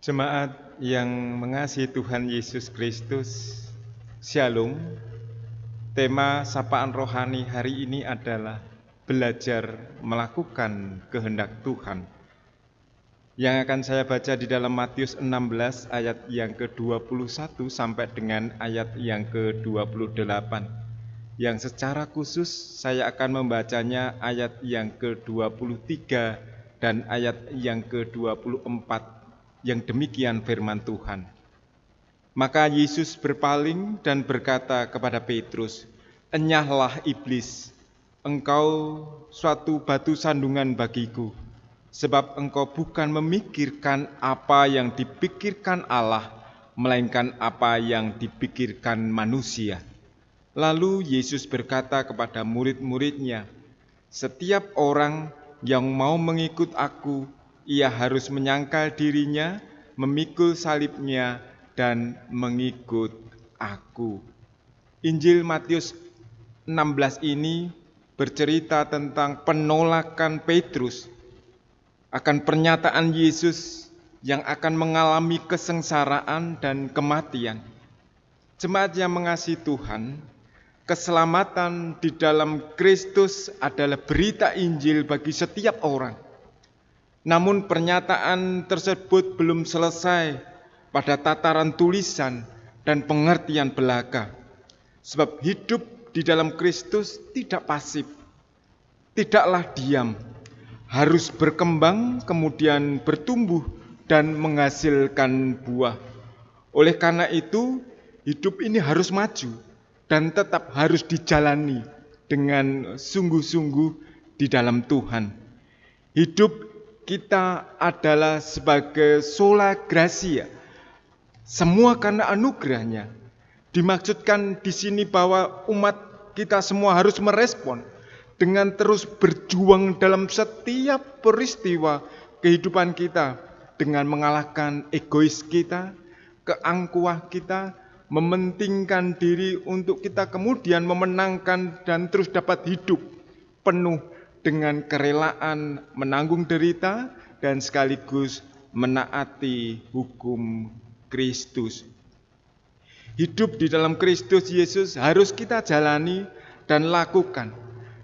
Jemaat yang mengasihi Tuhan Yesus Kristus, Shalom. Tema sapaan rohani hari ini adalah belajar melakukan kehendak Tuhan. Yang akan saya baca di dalam Matius 16 ayat yang ke-21 sampai dengan ayat yang ke-28. Yang secara khusus saya akan membacanya ayat yang ke-23 dan ayat yang ke-24. Yang demikian firman Tuhan. Maka Yesus berpaling dan berkata kepada Petrus, "Enyahlah iblis, engkau suatu batu sandungan bagiku, sebab engkau bukan memikirkan apa yang dipikirkan Allah, melainkan apa yang dipikirkan manusia." Lalu Yesus berkata kepada murid-muridnya, "Setiap orang yang mau mengikut aku, ia harus menyangkal dirinya, memikul salibnya, dan mengikut aku." Injil Matius 16 ini bercerita tentang penolakan Petrus akan pernyataan Yesus yang akan mengalami kesengsaraan dan kematian. Jemaat yang mengasihi Tuhan, keselamatan di dalam Kristus adalah berita Injil bagi setiap orang. Namun pernyataan tersebut belum selesai pada tataran tulisan dan pengertian belaka. Sebab hidup di dalam Kristus tidak pasif, tidaklah diam, harus berkembang kemudian bertumbuh dan menghasilkan buah. Oleh karena itu, hidup ini harus maju dan tetap harus dijalani dengan sungguh-sungguh di dalam Tuhan. Hidup kita adalah sebagai sola gratia, semua karena anugerahnya. Dimaksudkan di sini bahwa umat kita semua harus merespon dengan terus berjuang dalam setiap peristiwa kehidupan kita, dengan mengalahkan egois kita, keangkuhan kita, mementingkan diri untuk kita kemudian memenangkan dan terus dapat hidup penuh dengan kerelaan menanggung derita dan sekaligus menaati hukum Kristus. Hidup di dalam Kristus Yesus harus kita jalani dan lakukan,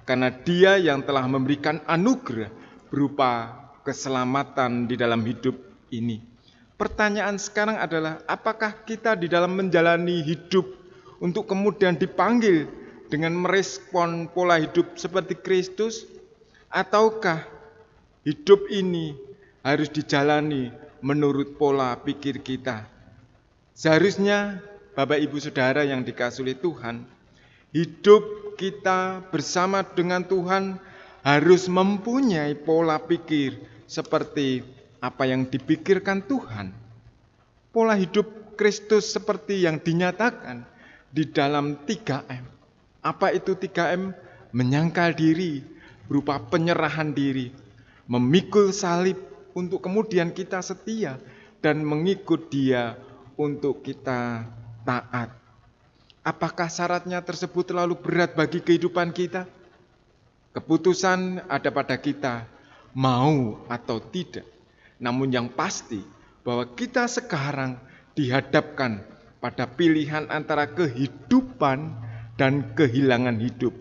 karena Dia yang telah memberikan anugerah berupa keselamatan di dalam hidup ini. Pertanyaan sekarang adalah, apakah kita di dalam menjalani hidup untuk kemudian dipanggil dengan merespon pola hidup seperti Kristus? Ataukah hidup ini harus dijalani menurut pola pikir kita? Seharusnya Bapak Ibu Saudara yang dikasihi oleh Tuhan, hidup kita bersama dengan Tuhan harus mempunyai pola pikir seperti apa yang dipikirkan Tuhan. Pola hidup Kristus seperti yang dinyatakan di dalam 3M. Apa itu 3M? Menyangkal diri berupa penyerahan diri, memikul salib untuk kemudian kita setia, dan mengikut Dia untuk kita taat. Apakah syaratnya tersebut terlalu berat bagi kehidupan kita? Keputusan ada pada kita, mau atau tidak. Namun yang pasti bahwa kita sekarang dihadapkan pada pilihan antara kehidupan dan kehilangan hidup.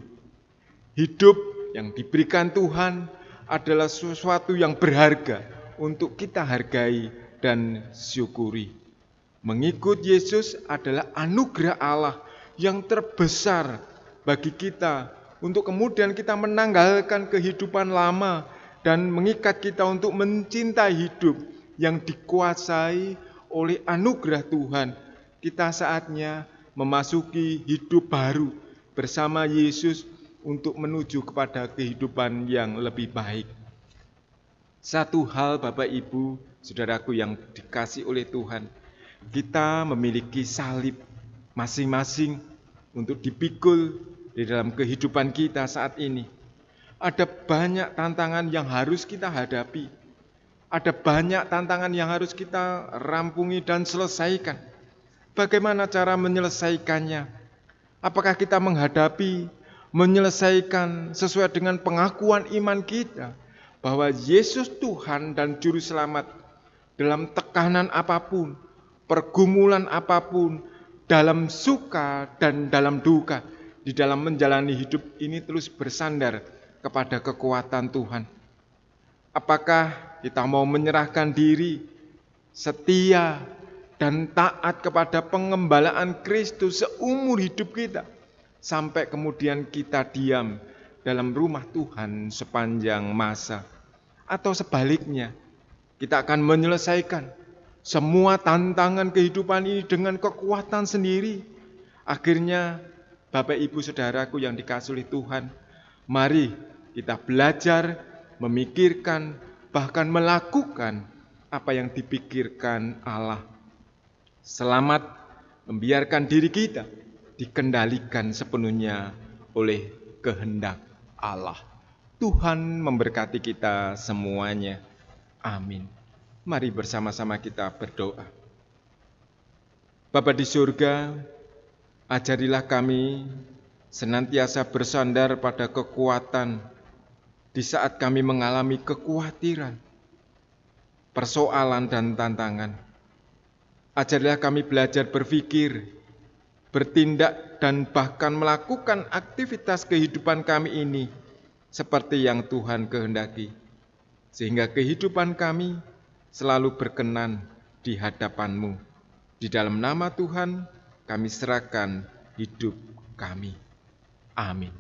Hidup yang diberikan Tuhan adalah sesuatu yang berharga untuk kita hargai dan syukuri. Mengikut Yesus adalah anugerah Allah yang terbesar bagi kita untuk kemudian kita menanggalkan kehidupan lama dan mengikat kita untuk mencintai hidup yang dikuasai oleh anugerah Tuhan. Kita saatnya memasuki hidup baru bersama Yesus untuk menuju kepada kehidupan yang lebih baik. Satu hal Bapak Ibu, Saudaraku yang dikasihi oleh Tuhan, kita memiliki salib masing-masing untuk dipikul di dalam kehidupan kita saat ini. Ada banyak tantangan yang harus kita hadapi. Ada banyak tantangan yang harus kita rampungi dan selesaikan. Bagaimana cara menyelesaikannya? Apakah kita menyelesaikan sesuai dengan pengakuan iman kita bahwa Yesus Tuhan dan Juru Selamat dalam tekanan apapun, pergumulan apapun, dalam suka dan dalam duka, di dalam menjalani hidup ini terus bersandar kepada kekuatan Tuhan. Apakah kita mau menyerahkan diri, setia, dan taat kepada pengembalaan Kristus seumur hidup kita, sampai kemudian kita diam dalam rumah Tuhan sepanjang masa? Atau sebaliknya, kita akan menyelesaikan semua tantangan kehidupan ini dengan kekuatan sendiri. Akhirnya, Bapak Ibu Saudaraku yang dikasihi oleh Tuhan, mari kita belajar, memikirkan, bahkan melakukan apa yang dipikirkan Allah. Selamat membiarkan diri kita dikendalikan sepenuhnya oleh kehendak Allah. Tuhan memberkati kita semuanya. Amin. Mari bersama-sama kita berdoa. Bapa di surga, ajarilah kami senantiasa bersandar pada kekuatan di saat kami mengalami kekhawatiran, persoalan dan tantangan. Ajarilah kami belajar berpikir, bertindak dan bahkan melakukan aktivitas kehidupan kami ini seperti yang Tuhan kehendaki, sehingga kehidupan kami selalu berkenan di hadapan-Mu. Di dalam nama Tuhan kami serahkan hidup kami. Amin.